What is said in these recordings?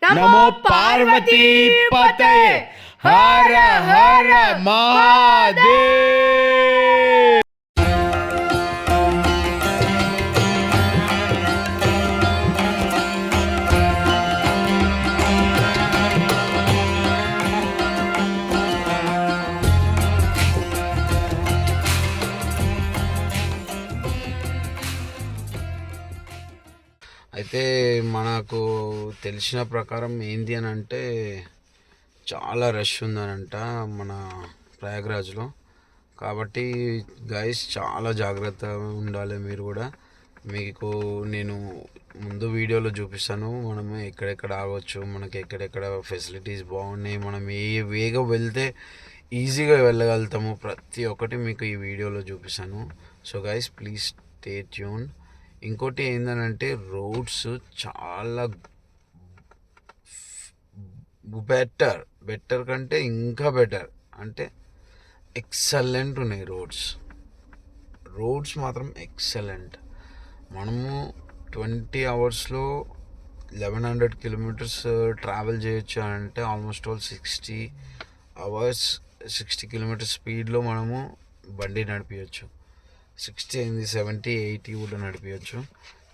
నమో పార్వతీ పతే హర హర మహాదేవ్. అయితే మనకు తెలిసిన ప్రకారం ఏంటి అని అంటే చాలా రష్ ఉందనంట మన ప్రయాగ్రాజ్లో. కాబట్టి గైస్ చాలా జాగ్రత్తగా ఉండాలి మీరు కూడా. మీకు నేను ముందు వీడియోలో చూపిస్తాను మనం ఎక్కడెక్కడ ఆగవచ్చు, మనకి ఎక్కడెక్కడ ఫెసిలిటీస్ బాగున్నాయి, మనం వేగం వెళ్తే ఈజీగా వెళ్ళగలుగుతాము, ప్రతి ఒక్కటి మీకు ఈ వీడియోలో చూపిస్తాను. So guys please stay tune. ఇంకోటి ఏంటంటే రోడ్స్ చాలా బెటర్ కంటే ఇంకా బెటర్, అంటే ఎక్సలెంట్ ఉన్నాయి రోడ్స్ మాత్రం ఎక్సలెంట్. మనము 20 అవర్స్లో 1100 కిలోమీటర్స్ ట్రావెల్ చేయొచ్చు అంటే ఆల్మోస్ట్ ఆల్ 60 అవర్స్ 60 కిలోమీటర్స్ స్పీడ్లో మనము బండి నడిపించచ్చు. 60 అయింది, 70, 80 కూడా నడిపించచ్చు.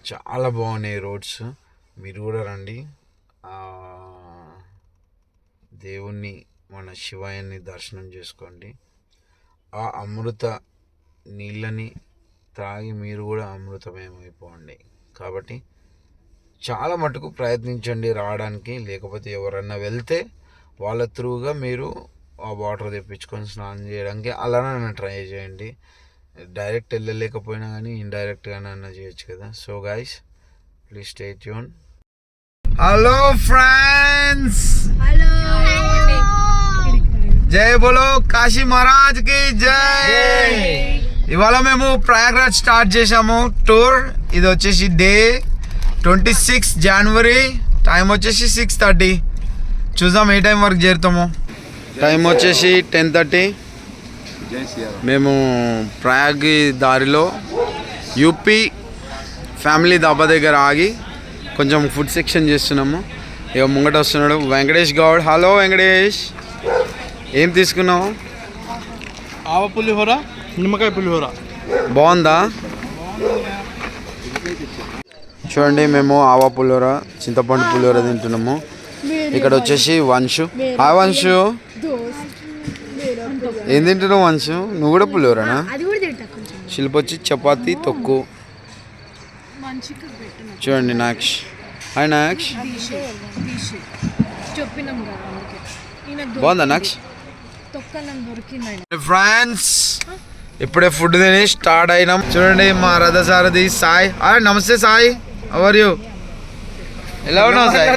చాలా బాగున్నాయి రోడ్స్. మీరు కూడా రండి, దేవుణ్ణి మన శివయ్యని దర్శనం చేసుకోండి. ఆ అమృత నీళ్ళని త్రాగి మీరు కూడా అమృతమయమైపోండి. కాబట్టి చాలా మటుకు ప్రయత్నించండి రావడానికి. లేకపోతే ఎవరన్నా వెళ్తే వాళ్ళ త్రూగా మీరు ఆ వాటర్ తెప్పించుకొని స్నానం చేయడానికి అలానే ట్రై చేయండి. డైరెక్ట్ వెళ్ళలేకపోయినా కానీ ఇండైరెక్ట్గానే అన్న చేయొచ్చు కదా. So guys please stay tune. Hello friends, జై బోలో కాశీ మహారాజ్ కి జై. ఇవాళ మేము ప్రయాగ్రాజ్ స్టార్ట్ చేసాము టూర్. ఇది వచ్చేసి డే 26 జనవరి. టైం వచ్చేసి 6:30. చూద్దాం ఏ టైం వరకు చేరుతాము. టైం వచ్చేసి 10:30. మేము ప్రయాగ్ దారిలో యూపీ ఫ్యామిలీ దాబా దగ్గర ఆగి కొంచెం ఫుడ్ సెక్షన్ చేస్తున్నాము. ఇక ముంగట వస్తున్నాడు వెంకటేష్ గౌడ్. హలో వెంకటేష్, ఏం తీసుకున్నావు? ఆవ పులిహోర, నిమ్మకాయ పులిహోర. బాగుందా? చూడండి మేము ఆవ పులిహోర, చింతపండు పులిహోర తింటున్నాము. ఇక్కడ వచ్చేసి వంశు. హాయ్ వంశు, ఏం తింటున్నావు వంశు? నువ్వు కూడా పులిహోరనా? శిల్ప వచ్చి చపాతి తొక్కు. చూడండి నాక్ష్. హాయ్ నాక్ష్, బాగుందా నాక్ష్? ఫ్రెండ్స్ ఇప్పుడే ఫుడ్ తిని స్టార్ట్ అయినాం. చూడండి మా రథసారథి సాయి. హాయ్ నమస్తే సాయి, హౌ ఆర్ యూ? ఎలా ఉన్నావు Sai?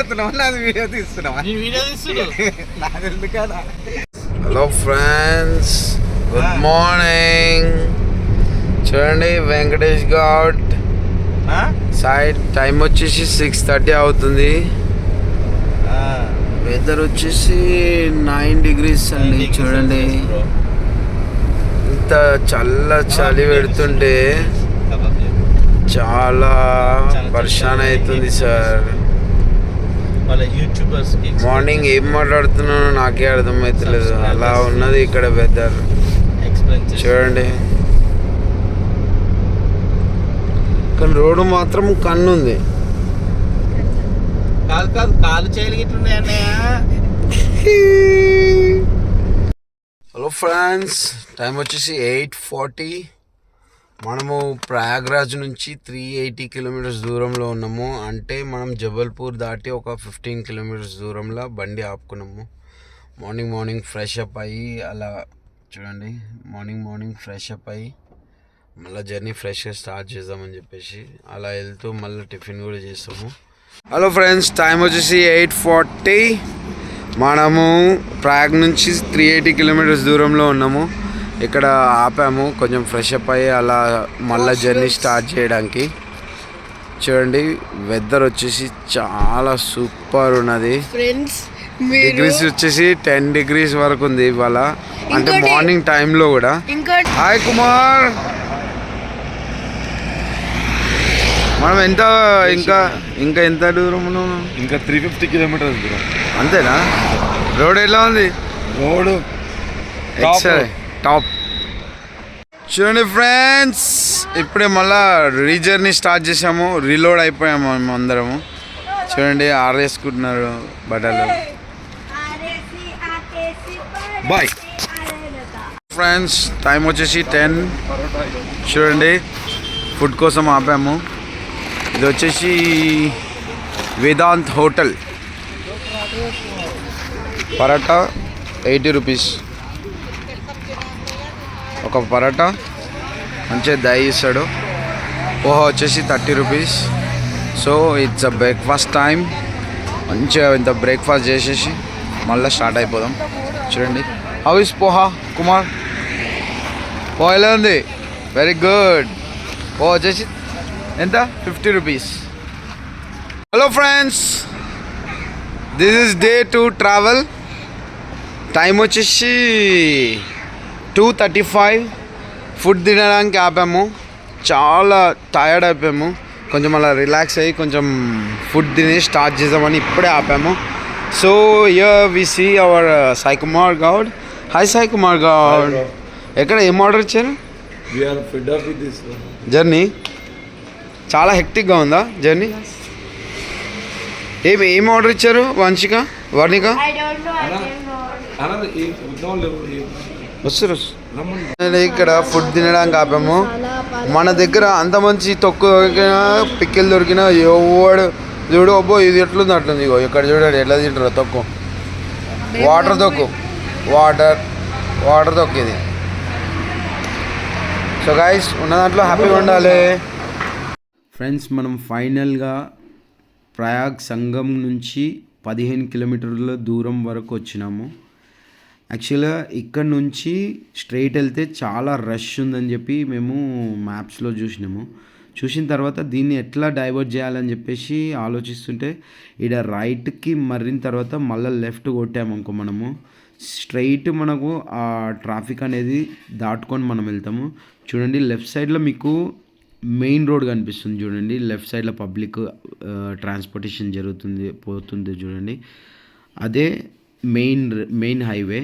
Hello friends, good morning. చూడండి వెంకటేష్ గౌడ్ సైడ్. టైం వచ్చేసి 6:30 అవుతుంది. వెదర్ వచ్చేసి 9 degrees అండి. చూడండి ఇంత చలి పెడుతుంటే చాలా పరేషాన్ అవుతుంది సార్. మార్నింగ్ ఏం మాట్లాడుతున్నానో నాకే అర్థమవుతలేదు, అలా ఉన్నది ఇక్కడ వెదర్. చూడండి కానీ రోడ్డు మాత్రం కన్నుంది. కాలు చేయగలుగుతున్నాయన్నయ్య. హలో ఫ్రెండ్స్, టైం వచ్చేసి 8:40. మనము ప్రయాగ్రాజ్ నుంచి 380 కిలోమీటర్స్ దూరంలో ఉన్నాము. అంటే మనం జబల్పూర్ దాటి ఒక 15 కిలోమీటర్స్ దూరంలో బండి ఆపుకున్నాము. మార్నింగ్ ఫ్రెష్ అప్ అయ్యి అలా చూడండి మార్నింగ్ ఫ్రెష్ అప్ అయ్యి మళ్ళీ జర్నీ ఫ్రెష్గా స్టార్ట్ చేద్దామని చెప్పేసి అలా వెళ్తూ మళ్ళీ టిఫిన్ కూడా చేస్తాము. హలో ఫ్రెండ్స్, టైం వచ్చేసి 8:40. మనము ప్రయాగ్ నుంచి 380 కిలోమీటర్స్ దూరంలో ఉన్నాము. ఇక్కడ ఆపాము కొంచెం ఫ్రెష్ అప్ అయ్యి అలా మళ్ళీ జర్నీ స్టార్ట్ చేయడానికి. చూడండి వెదర్ వచ్చేసి చాలా సూపర్ ఉన్నది. డిగ్రీస్ వచ్చేసి 10 degrees వరకు ఉంది ఇవాళ, అంటే మార్నింగ్ టైంలో కూడా. హాయ్ కుమార్, మనం ఎంత ఇంకా ఇంకా ఎంత దూరం ఉన్నాం? ఇంకా 350 కిలోమీటర్స్ దూరం. అంతేనా? రోడ్ ఎలా ఉంది? Road top. చూడండి ఫ్రెండ్స్, ఇప్పుడే మళ్ళా రీజర్నీ స్టార్ట్ చేసాము. రీలోడ్ అయిపోయాము మేము అందరము. చూడండి ఆరేసుకుంటున్నారు బట్టలు. బాయ్ ఫ్రెండ్స్, టైం వచ్చేసి 10. చూడండి ఫుడ్ కోసం ఆపాము. ఇది వచ్చేసి వేదాంత్ హోటల్. పరాటా 80 రూపీస్ ఒక పరాటా. మంచిగా దయ ఇస్తాడు. పోహా వచ్చేసి 30 rupees. So it's a breakfast time. మంచిగా ఇంత బ్రేక్ఫాస్ట్ చేసేసి మళ్ళీ స్టార్ట్ అయిపోదాం. చూడండి హౌ ఇస్ పోహా కుమార్? పోహా ఎలా ఉంది? Very good. పోహా వచ్చేసి ఎంత? 50 rupees. Hello friends, this is day 2 travel. Time వచ్చేసి 2:35. ఫుడ్ తినడానికి ఆపాము. చాలా టయర్డ్ అయిపోయాము. కొంచెం అలా రిలాక్స్ అయ్యి కొంచెం ఫుడ్ తిని స్టార్ట్ చేద్దామని ఇప్పుడే ఆపాము. So here we see our Sai Kumar Goud. Hi Sai Kumar Goud. ఎక్కడ ఏం ఆర్డర్ ఇచ్చారు? జర్నీ చాలా హెక్టిక్గా ఉందా జర్నీ? ఏం ఆర్డర్ ఇచ్చారు వర్ణిక? వస్తారు. ఇక్కడ ఫుడ్ తినడానికి ఆపాము. మన దగ్గర అంత మంచి తొక్కు దొరికినా పిక్కిలు దొరికినా ఎవడు చూడు అబ్బో ఇది ఎట్లుంది అట్లుంది. ఇగో ఇక్కడ చూడండి ఎట్లా తింటారు తొక్కు. వాటర్ తొక్కు, వాటర్ తొక్కు ఇది. సో గైస్ ఉన్న దాంట్లో హ్యాపీగా ఉండాలి. ఫ్రెండ్స్, మనం ఫైనల్గా ప్రయాగ్ సంగం నుంచి 15 కిలోమీటర్ల దూరం వరకు వచ్చినాము. యాక్చువల్గా ఇక్కడ నుంచి స్ట్రైట్ వెళ్తే చాలా రష్ ఉందని చెప్పి మేము మ్యాప్స్లో చూసిన తర్వాత దీన్ని ఎట్లా డైవర్ట్ చేయాలని చెప్పేసి ఆలోచిస్తుంటే ఇక్కడ రైట్కి మర్రిన తర్వాత మళ్ళీ లెఫ్ట్ కొట్టామనుకో మనము స్ట్రైట్ మనకు ఆ ట్రాఫిక్ అనేది దాటుకొని మనం వెళ్తాము. చూడండి లెఫ్ట్ సైడ్లో మీకు మెయిన్ రోడ్ కనిపిస్తుంది. చూడండి లెఫ్ట్ సైడ్లో పబ్లిక్ ట్రాన్స్పోర్టేషన్ పోతుంది చూడండి. అదే మెయిన్ హైవే.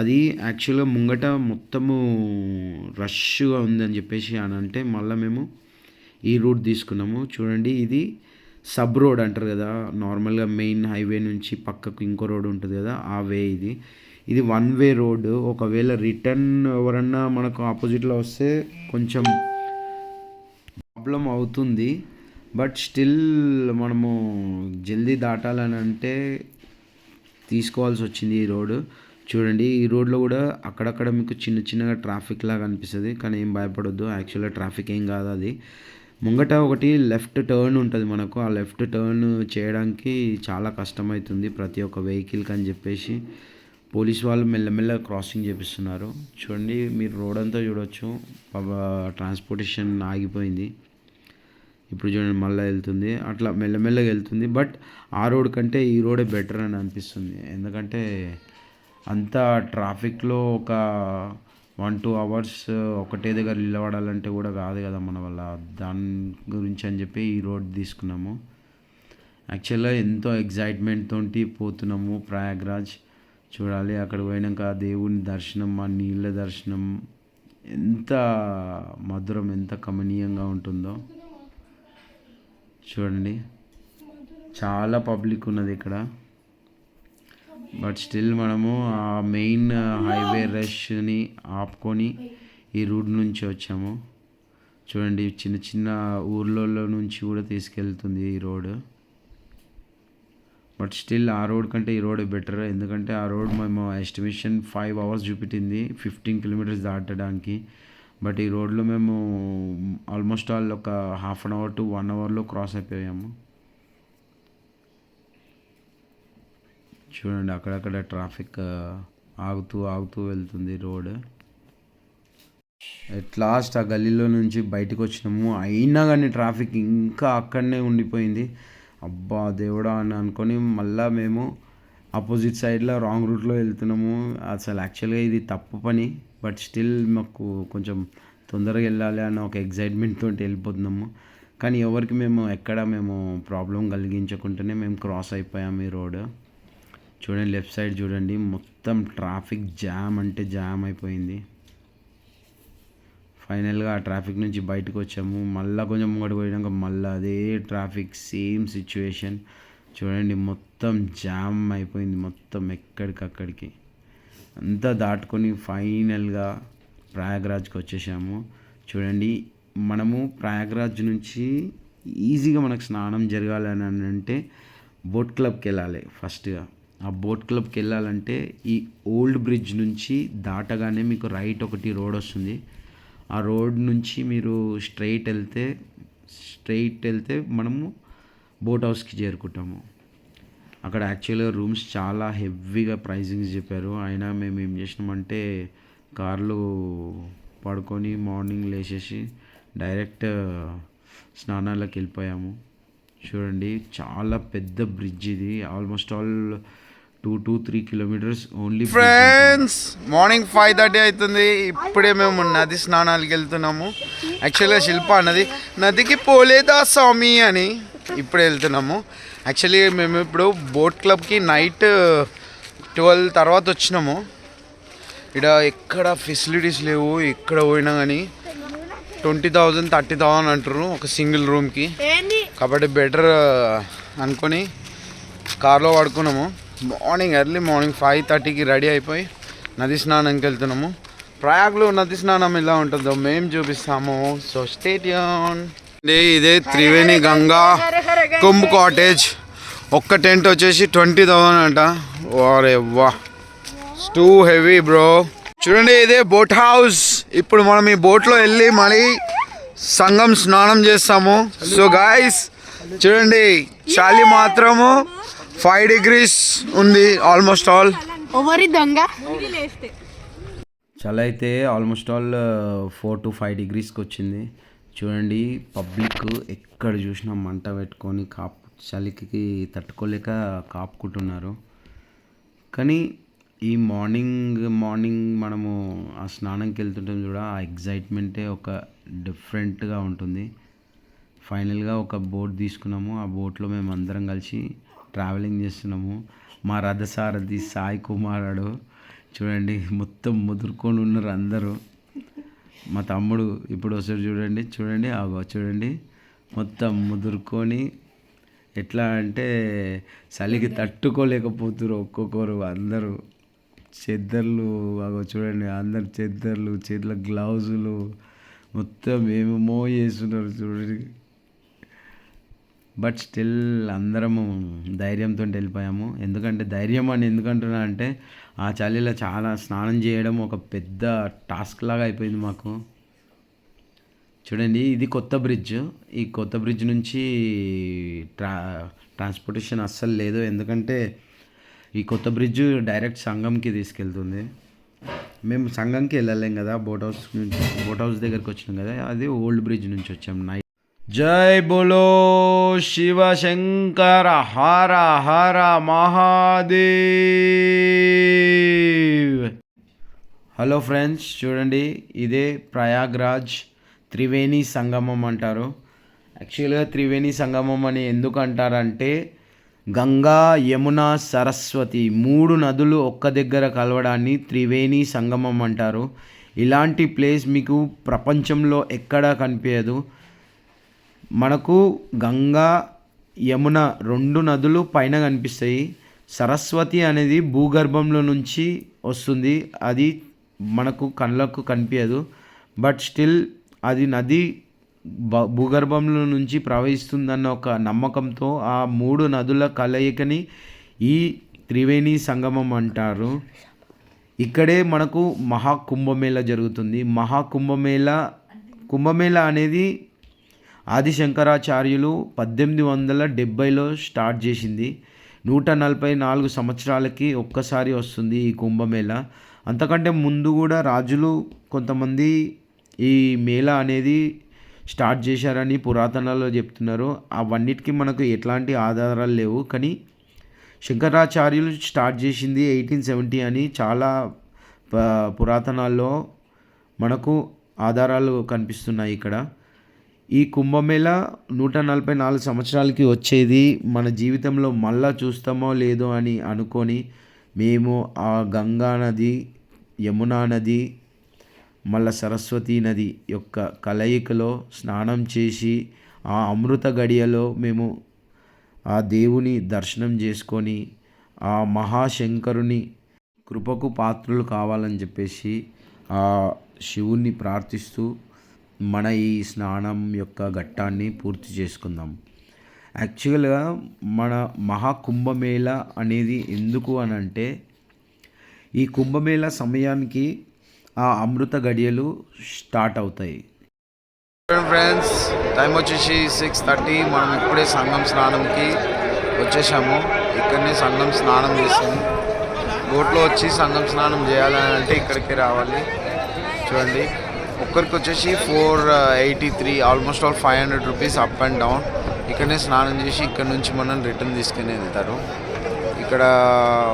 అది యాక్చువల్గా ముంగట మొత్తము రష్గా ఉందని చెప్పేసి అని అంటే మళ్ళీ మేము ఈ రూట్ తీసుకున్నాము. చూడండి ఇది సబ్ రోడ్ అంటారు కదా, నార్మల్గా మెయిన్ హైవే నుంచి పక్కకు ఇంకో రోడ్ ఉంటుంది కదా, ఆ వే ఇది 1 వే రోడ్. ఒకవేళ రిటర్న్ ఎవరన్నా మనకు ఆపోజిట్లో వస్తే కొంచెం ప్రాబ్లం అవుతుంది. బట్ స్టిల్ మనము జల్దీ దాటాలని అంటే తీసుకోవాల్సి వచ్చింది ఈ రోడ్. చూడండి ఈ రోడ్లో కూడా అక్కడక్కడ మీకు చిన్నగా ట్రాఫిక్ లాగా అనిపిస్తుంది, కానీ ఏం భయపడొద్దు. యాక్చువల్గా ట్రాఫిక్ ఏం కాదు. అది ముంగట ఒకటి లెఫ్ట్ టర్న్ ఉంటుంది మనకు. ఆ లెఫ్ట్ టర్న్ చేయడానికి చాలా కష్టమవుతుంది ప్రతి ఒక్క వెహికల్కి అని చెప్పేసి పోలీస్ వాళ్ళు మెల్లమెల్ల క్రాసింగ్ చేపిస్తున్నారు. చూడండి మీరు రోడ్ అంతా చూడొచ్చు. ట్రాన్స్పోర్టేషన్ ఆగిపోయింది. ఇప్పుడు చూడండి మళ్ళీ వెళ్తుంది. అట్లా మెల్లమెల్లగా వెళ్తుంది. బట్ ఆ రోడ్ కంటే ఈ రోడే బెటర్ అని అనిపిస్తుంది. ఎందుకంటే అంత ట్రాఫిక్లో ఒక 1-2 అవర్స్ ఒకటే దగ్గర నిలబడాలంటే కూడా కాదు కదా మన వల్ల. దాని గురించి అని చెప్పి ఈ రోడ్ తీసుకున్నాము. యాక్చువల్గా ఎంతో ఎగ్జైట్మెంట్ తోటి పోతున్నాము ప్రయాగ్రాజ్. చూడాలి అక్కడ పోయినాక దేవుని దర్శనం, ఆ నీళ్ళ దర్శనం ఎంత మధురం, ఎంత కమనీయంగా ఉంటుందో చూడండి. చాలా పబ్లిక్ ఉన్నది ఇక్కడ. బట్ స్టిల్ మనము ఆ మెయిన్ హైవే రష్ని ఆపుకొని ఈ రూట్ నుంచి వచ్చాము. చూడండి చిన్న ఊర్లలో నుంచి కూడా తీసుకెళ్తుంది ఈ రోడ్. బట్ స్టిల్ ఆ రోడ్ కంటే ఈ రోడ్ బెటర్. ఎందుకంటే ఆ రోడ్ మేము ఎస్టిమేషన్ 5 అవర్స్ చూపెట్టింది 15 కిలోమీటర్స్ దాటడానికి. బట్ ఈ రోడ్లో మేము ఆల్మోస్ట్ ఒక ½ అన్ అవర్ టు 1 అవర్లో క్రాస్ అయిపోయాము. చూడండి అక్కడక్కడ ట్రాఫిక్ ఆగుతూ వెళ్తుంది రోడ్. ఎట్ లాస్ట్ ఆ గల్లీలో నుంచి బయటకు వచ్చినాము. అయినా కానీ ట్రాఫిక్ ఇంకా అక్కడనే ఉండిపోయింది. అబ్బా దేవుడా అని అనుకొని మళ్ళీ మేము ఆపోజిట్ సైడ్లో రాంగ్ రూట్లో వెళ్తున్నాము. అసలు యాక్చువల్గా ఇది తప్పు పని. బట్ స్టిల్ మాకు కొంచెం తొందరగా వెళ్ళాలి అన్న ఒక ఎగ్జైట్మెంట్ తోటి వెళ్ళిపోతున్నాము. కానీ ఎవరికి మేము ఎక్కడ మేము ప్రాబ్లం కలిగించకుండానే మేము క్రాస్ అయిపోయాము ఈ రోడ్. చూడండి లెఫ్ట్ సైడ్ చూడండి, మొత్తం ట్రాఫిక్ జామ్ అంటే జామ్ అయిపోయింది. ఫైనల్గా ఆ ట్రాఫిక్ నుంచి బయటకు వచ్చాము. మళ్ళీ కొంచెం ముంగడు పోయినాక మళ్ళీ అదే ట్రాఫిక్, సేమ్ సిచ్యువేషన్. చూడండి మొత్తం జామ్ అయిపోయింది, మొత్తం ఎక్కడికక్కడికి అంతా దాటుకొని ఫైనల్గా ప్రయాగ్రాజ్కి వచ్చేసాము. చూడండి మనము ప్రయాగ్రాజ్ నుంచి ఈజీగా మనకు స్నానం జరగాలని అంటే బోట్ క్లబ్కి వెళ్ళాలి ఫస్ట్గా. ఆ బోట్ క్లబ్కి వెళ్ళాలంటే ఈ ఓల్డ్ బ్రిడ్జ్ నుంచి దాటగానే మీకు రైట్ ఒకటి రోడ్ వస్తుంది. ఆ రోడ్ నుంచి మీరు స్ట్రైట్ వెళ్తే మనము బోట్ హౌస్కి చేరుకుంటాము. అక్కడ యాక్చువల్గా రూమ్స్ చాలా హెవీగా ప్రైజింగ్స్ చెప్పారు. అయినా మేము ఏం చేసినామంటే కార్లు పడుకొని మార్నింగ్ లేచేసి డైరెక్ట్ స్నానాలకు వెళ్ళిపోయాము. చూడండి చాలా పెద్ద బ్రిడ్జ్ ఇది, almost all 2 to 3 kilometers only. Friends morning 5:30 అవుతుంది. ఇప్పుడే మేము నది స్నానాలకు వెళ్తున్నాము. యాక్చువల్గా శిల్ప అన్నది నదికి పోలేదా స్వామి అని ఇప్పుడే వెళ్తున్నాము. యాక్చువల్లీ మేము ఇప్పుడు బోట్ క్లబ్కి నైట్ 12 తర్వాత వచ్చినాము. ఇక్కడ ఎక్కడ ఫెసిలిటీస్ లేవు, ఎక్కడ పోయినా కానీ 20,000 30,000 అంటారు ఒక సింగిల్ రూమ్కి. కాబట్టి బెటర్ అనుకొని కార్లో పడుకున్నాము. ఎర్లీ మార్నింగ్ 5:30కి రెడీ అయిపోయి నది స్నానానికి వెళ్తున్నాము. ప్రయాగ్లో నది స్నానం ఎలా ఉంటుందో మేము చూపిస్తాము. So stay tune. ఇదే త్రివేణి గంగా కుంభ్ కాటేజ్. ఒక్క టెంట్ వచ్చేసి 20,000 అంట. వారే వా, టూ హెవీ బ్రో. చూడండి ఇదే బోట్ హౌస్. ఇప్పుడు మనం ఈ బోట్లో వెళ్ళి మళ్ళీ సంగం స్నానం చేస్తాము. సో గాయస్ చూడండి చలి మాత్రము 5 degrees ఉంది ఆల్మోస్ట్ ఆల్. చలి అయితే ఆల్మోస్ట్ ఆల్ 4 to 5 degreesకి వచ్చింది. చూడండి పబ్లిక్ ఎక్కడ చూసినా మంట పెట్టుకొని చలికి తట్టుకోలేక కాపుకుంటున్నారు. కానీ ఈ మార్నింగ్ మనము ఆ స్నానంకి వెళ్తుంటాం చూడ, ఆ ఎగ్జైట్మెంటే ఒక డిఫరెంట్గా ఉంటుంది. ఫైనల్గా ఒక బోట్ తీసుకున్నాము. ఆ బోట్లో మేము అందరం కలిసి ట్రావెలింగ్ చేస్తున్నాము. మా రథసారథి సాయి కుమారుడు చూడండి మొత్తం ముదురుకొని ఉన్నారు అందరూ. మా తమ్ముడు ఇప్పుడు వస్తారు చూడండి చూడండి మొత్తం ముదురుకొని ఎట్లా అంటే చలికి తట్టుకోలేకపోతున్నారు ఒక్కొక్కరు. అందరూ చెద్దర్లు చూడండి, అందరు చెద్దర్లు, చేతుల గ్లౌజులు మొత్తం ఏమేమో చేస్తున్నారు చూడండి. బట్ స్టిల్ అందరము ధైర్యంతో వెళ్ళిపోయాము. ఎందుకంటున్నా అంటే ఆ చలిలో చాలా స్నానం చేయడం ఒక పెద్ద టాస్క్ లాగా అయిపోయింది మాకు. చూడండి ఇది కొత్త బ్రిడ్జ్. ఈ కొత్త బ్రిడ్జ్ నుంచి ట్రాన్స్పోర్టేషన్ అస్సలు లేదు. ఎందుకంటే ఈ కొత్త బ్రిడ్జ్ డైరెక్ట్ సంగంకి తీసుకెళ్తుంది. మేము సంగంకి వెళ్ళలేం కదా, బోట్ హౌస్ దగ్గరికి వచ్చినాం కదా, అది ఓల్డ్ బ్రిడ్జ్ నుంచి వచ్చాం నైట్. జై బోలో శివ శంకర హర హర మహాదేవ్. హలో ఫ్రెండ్స్ చూడండి ఇదే ప్రయాగ్రాజ్ త్రివేణి సంగమం అంటారు. యాక్చువల్గా త్రివేణి సంగమం అని ఎందుకు అంటారంటే గంగా, యమున, సరస్వతి 3 నదులు ఒక్క దగ్గర కలవడాన్ని త్రివేణి సంగమం అంటారు. ఇలాంటి ప్లేస్ మీకు ప్రపంచంలో ఎక్కడా కనిపించదు. మనకు గంగా, యమున 2 నదులు పైన కనిపిస్తాయి. సరస్వతి అనేది భూగర్భంలో నుంచి వస్తుంది, అది మనకు కళ్ళకు కనిపించదు. బట్ స్టిల్ అది నది భూగర్భంలో నుంచి ప్రవహిస్తుందన్న ఒక నమ్మకంతో ఆ 3 నదుల కలయికని ఈ త్రివేణి సంగమం అంటారు. ఇక్కడే మనకు మహాకుంభమేళ జరుగుతుంది. కుంభమేళ అనేది ఆది శంకరాచార్యులు 1870లో స్టార్ట్ చేసింది. 144 సంవత్సరాలకి ఒక్కసారి వస్తుంది ఈ కుంభమేళ. అంతకంటే ముందు కూడా రాజులు కొంతమంది ఈ మేళ అనేది స్టార్ట్ చేశారని పురాతనాల్లో చెప్తున్నారు. అవన్నిటికీ మనకు ఎట్లాంటి ఆధారాలు లేవు. కానీ శంకరాచార్యులు స్టార్ట్ చేసింది 1870 అని చాలా పురాతనాల్లో మనకు ఆధారాలు కనిపిస్తున్నాయి. ఇక్కడ ఈ కుంభమేళ 144 సంవత్సరాలకి వచ్చేది. మన జీవితంలో మళ్ళా చూస్తామో లేదో అని అనుకొని మేము ఆ గంగా నది, యమునా నది, మళ్ళా సరస్వతీ నది యొక్క కలయికలో స్నానం చేసి ఆ అమృత గడియలో మేము ఆ దేవుని దర్శనం చేసుకొని ఆ మహాశంకరుని కృపకు పాత్రులు కావాలని చెప్పేసి ఆ శివుణ్ణి ప్రార్థిస్తూ మన ఈ స్నానం యొక్క ఘట్టాన్ని పూర్తి చేసుకుందాం. యాక్చువల్గా మన మహాకుంభమేళ అనేది ఎందుకు అని అంటే, ఈ కుంభమేళ సమయానికి ఆ అమృత గడియలు స్టార్ట్ అవుతాయి. ఫ్రెండ్స్, టైం వచ్చేసి 6:30. మనం ఇప్పుడే సంగం స్నానంకి వచ్చేసాము. ఇక్కడనే సంగం స్నానం చేసాము. బోట్లో వచ్చి సంగం స్నానం చేయాలని అంటే ఇక్కడికి రావాలి. చూడండి, ఒక్కరికి వచ్చేసి 483, almost all 500 rupees up and down. ఇక్కడనే స్నానం చేసి ఇక్కడ నుంచి మనం రిటర్న్ తీసుకుని వెళ్తారు. ఇక్కడ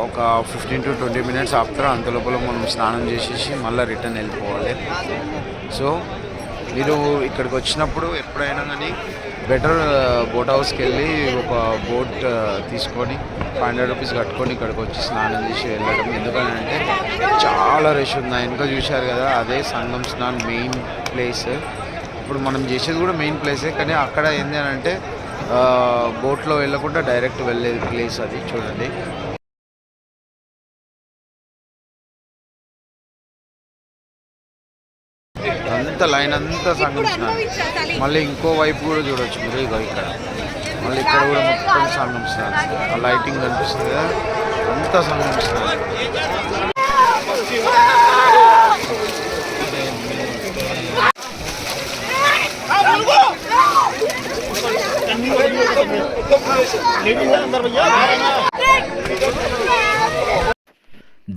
ఒక 15 to 20 మినిట్స్ ఆపుతారు. అంత లోపల మనం స్నానం చేసేసి మళ్ళీ రిటర్న్ వెళ్ళిపోవాలి. సో మీరు ఇక్కడికి వచ్చినప్పుడు ఎప్పుడైనా కానీ బెటర్ బోట్ హౌస్కి వెళ్ళి ఒక బోట్ తీసుకొని 500 రూపీస్ కట్టుకొని ఇక్కడికి వచ్చి స్నానం చేసి వెళ్ళడం. ఎందుకంటే చాలా రష్ ఉంది. ఇంకా చూశారు కదా, అదే సంగం స్నాన్ మెయిన్ ప్లేస్. ఇప్పుడు మనం చేసేది కూడా మెయిన్ ప్లేసే, కానీ అక్కడ ఏంటి అని అంటే బోట్లో వెళ్ళకుండా డైరెక్ట్ వెళ్ళే ప్లేస్ అది. చూడండి, అంత లైన్ అంతా సంగం స్నానం. మళ్ళీ ఇంకో వైపు కూడా చూడొచ్చు మీరు. ఇగో ఇక్కడ మళ్ళీ ఇక్కడ కూడా మొత్తం సంగం స్నానం. ఆ లైటింగ్ కనిపిస్తుంది కదా, అంతా సంగం స్నానం.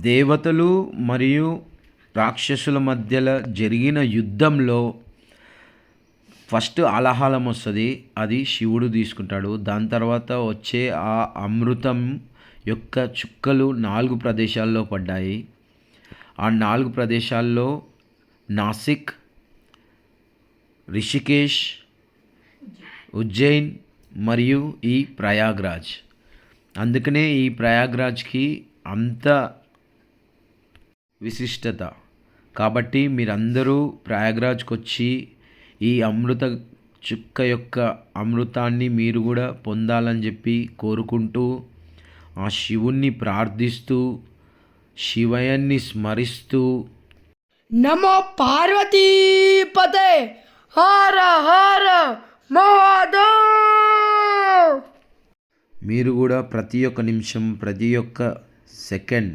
దేవతలు మరియు రాక్షసుల మధ్యలో జరిగిన యుద్ధంలో ఫస్ట్ ఆలాహలం వస్తుంది. అది శివుడు తీసుకుంటాడు. దాని తర్వాత వచ్చే ఆ అమృతం యొక్క చుక్కలు 4 ప్రదేశాల్లో పడ్డాయి. ఆ 4 ప్రదేశాల్లో నాసిక్, రిషికేష్, ఉజ్జయిన్ మరియు ఈ ప్రయాగ్రాజ్. అందుకనే ఈ ప్రయాగ్రాజ్కి అంత విశిష్టత. కాబట్టి మీరందరూ ప్రయాగ్రాజ్కి వచ్చి ఈ అమృత చుక్క యొక్క అమృతాన్ని మీరు కూడా పొందాలని చెప్పి కోరుకుంటూ, ఆ శివుణ్ణి ప్రార్థిస్తూ, శివయ్యని స్మరిస్తూ నమో పార్వతీపతే హర హర మహాదేవ్. మీరు కూడా ప్రతి ఒక్క నిమిషం, ప్రతి ఒక్క సెకండ్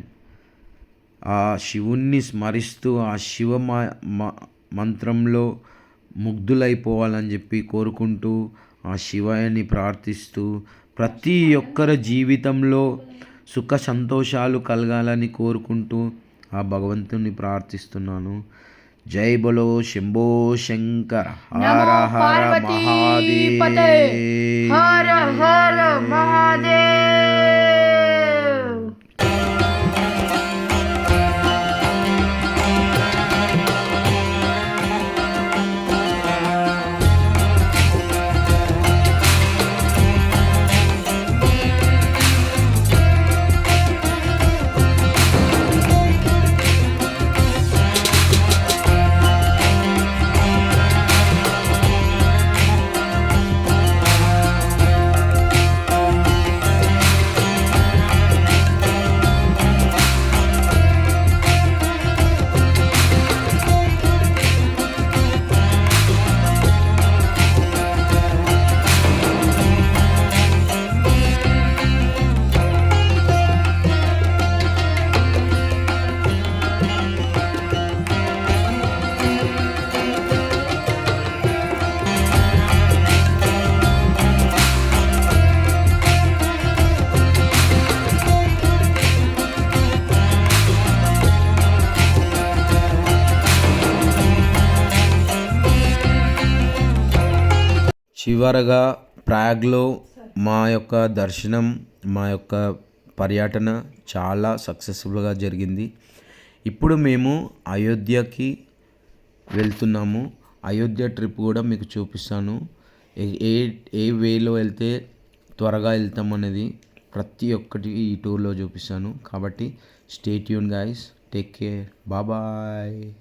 ఆ శివుణ్ణి స్మరిస్తూ ఆ శివ మంత్రంలో ముగ్ధులైపోవాలని చెప్పి కోరుకుంటూ, ఆ శివయ్యని ప్రార్థిస్తూ ప్రతి ఒక్కరి జీవితంలో సుఖ సంతోషాలు కలగాలని కోరుకుంటూ ఆ భగవంతుని ప్రార్థిస్తున్నాను. జై బలో శంభో శంకర. హర హర మహాదేవ్. హర హర మహాదేవ్. చివరగా ప్రయాగ్లో మా యొక్క దర్శనం, మా యొక్క పర్యటన చాలా సక్సెస్ఫుల్గా జరిగింది. ఇప్పుడు మేము అయోధ్యకి వెళ్తున్నాము. అయోధ్య ట్రిప్ కూడా మీకు చూపిస్తాను. ఏ ఏ వేలో వెళ్తే త్వరగా వెళ్తాం అనేది ప్రతి ఒక్కటి ఈ టూర్లో చూపిస్తాను. కాబట్టి stay tune guys, take care, bye.